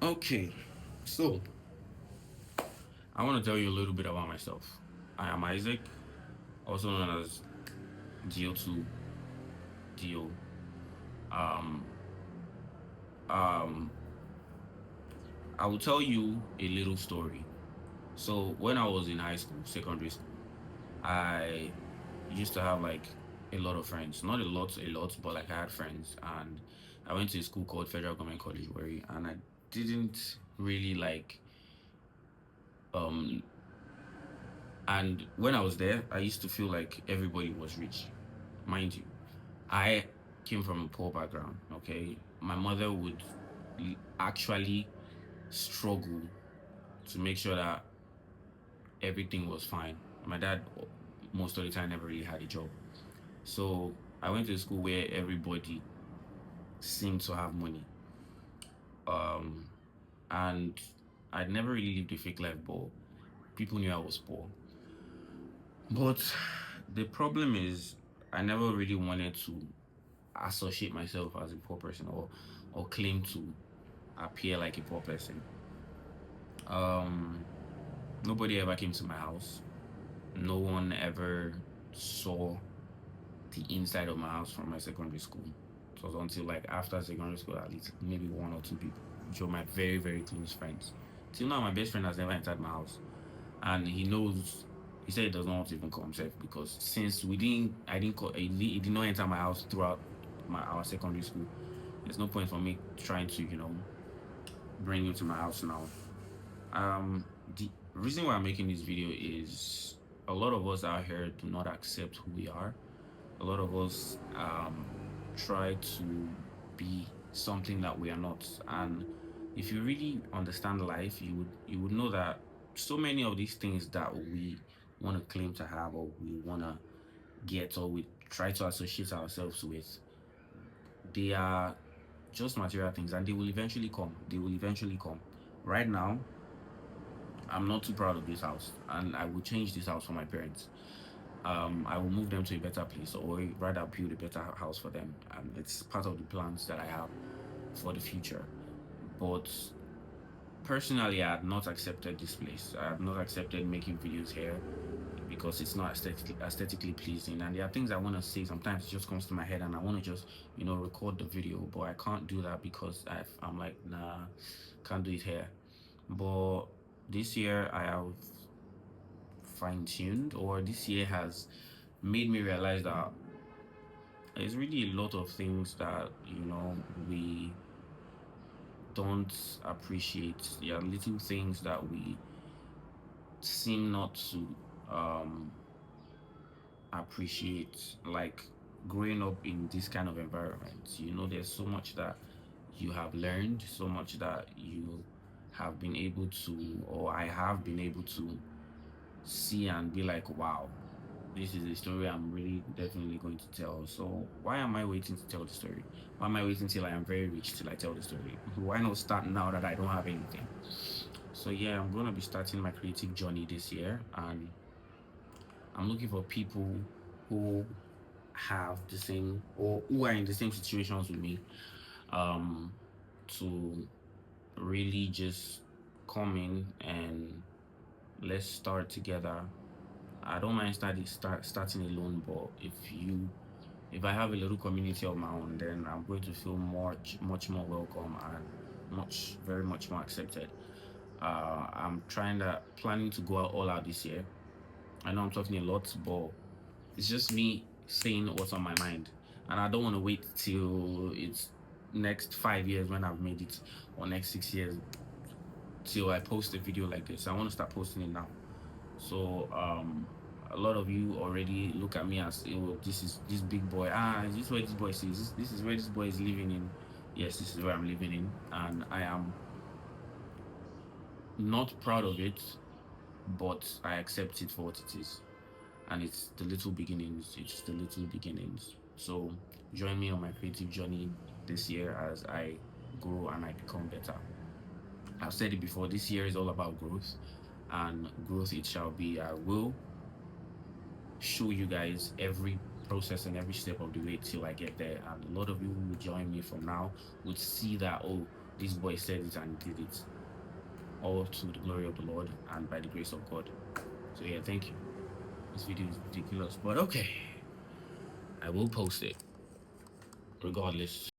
Okay, so I want to tell you a little bit about myself. I am Isaac, also known as DO2 DO. Um, um, I will tell you a little story. So when I was in high school, secondary school, I used to have like a lot of friends. Not a lot, but like I had friends, and I went to a school called Federal Government College Warri, and I didn't really like um and when I was there, I used to feel like everybody was rich. Mind you, I came from a poor background, okay? My mother would actually struggle to make sure that everything was fine. My dad, most of the time, never really had a job. So I went to a school where everybody seemed to have money. Um, and I'd never really lived a fake life, but people knew I was poor. But the problem is, I never really wanted to associate myself as a poor person or claim to appear like a poor person. Um, Nobody ever came to my house. No one ever saw the inside of my house from my secondary school. It was until like after secondary school, at least maybe one or two people, which were my very, very close friends. Till now, my best friend has never entered my house, and he knows. He said he does not want to even call himself because since we didn't, I didn't call, he did not enter my house throughout our secondary school. There's no point for me trying to, bring him to my house now. The reason why I'm making this video is a lot of us out here do not accept who we are. A lot of us try to be something that we are not. And if you really understand life, you would know that so many of these things that we want to claim to have or we want to get or we try to associate ourselves with, they are just material things and they will eventually come. They will eventually come. Right now, I'm not too proud of this house, and I will change this house for my parents. I will move them to a better place, or rather, build a better house for them. And it's part of the plans that I have for the future. But personally, I had not accepted this place. I have not accepted making videos here because it's not aesthetically pleasing. And there are things I want to say. Sometimes it just comes to my head, and I want to just record the video, but I can't do that because I'm like, nah, can't do it here. But this year I have fine tuned, or this year has made me realize that there's really a lot of things that we don't appreciate. There are little things that we seem not to um appreciate, like growing up in this kind of environment. There's so much that you have learned, so much that you have been able to, or I have been able to see and be like, wow, this is a story I'm really definitely going to tell. So why am I waiting to tell the story? Why am I waiting till I am very rich till I tell the story? Why not start now that I don't have anything? So yeah, I'm gonna be starting my creative journey this year, and I'm looking for people who have the same or who are in the same situations with me, um, to really just come in and let's start together. I don't mind starting alone, but if I have a little community of my own, then I'm going to feel much more welcome and very much more accepted. I'm planning to go out all out this year. I know I'm talking a lot, but it's just me saying what's on my mind, and I don't want to wait till it's next 5 years when I've made it, or next 6 years till I post a video like this. I want to start posting it now. So a lot of you already look at me as, oh, this is this big boy. Is this where this boy is? This is where this boy is living in. Yes, this is where I'm living in, and I am not proud of it, but I accept it for what it is. And it's the little beginnings. It's the little beginnings. So join me on my creative journey this year as I grow and I become better. I've said it before. This year is all about growth, and growth it shall be. I will show you guys every process and every step of the way till I get there. And a lot of you who will join me from now would see that, oh, this boy said it and did it, all to the glory of the Lord and by the grace of God. So yeah, thank you. This video is ridiculous, but okay, I will post it regardless.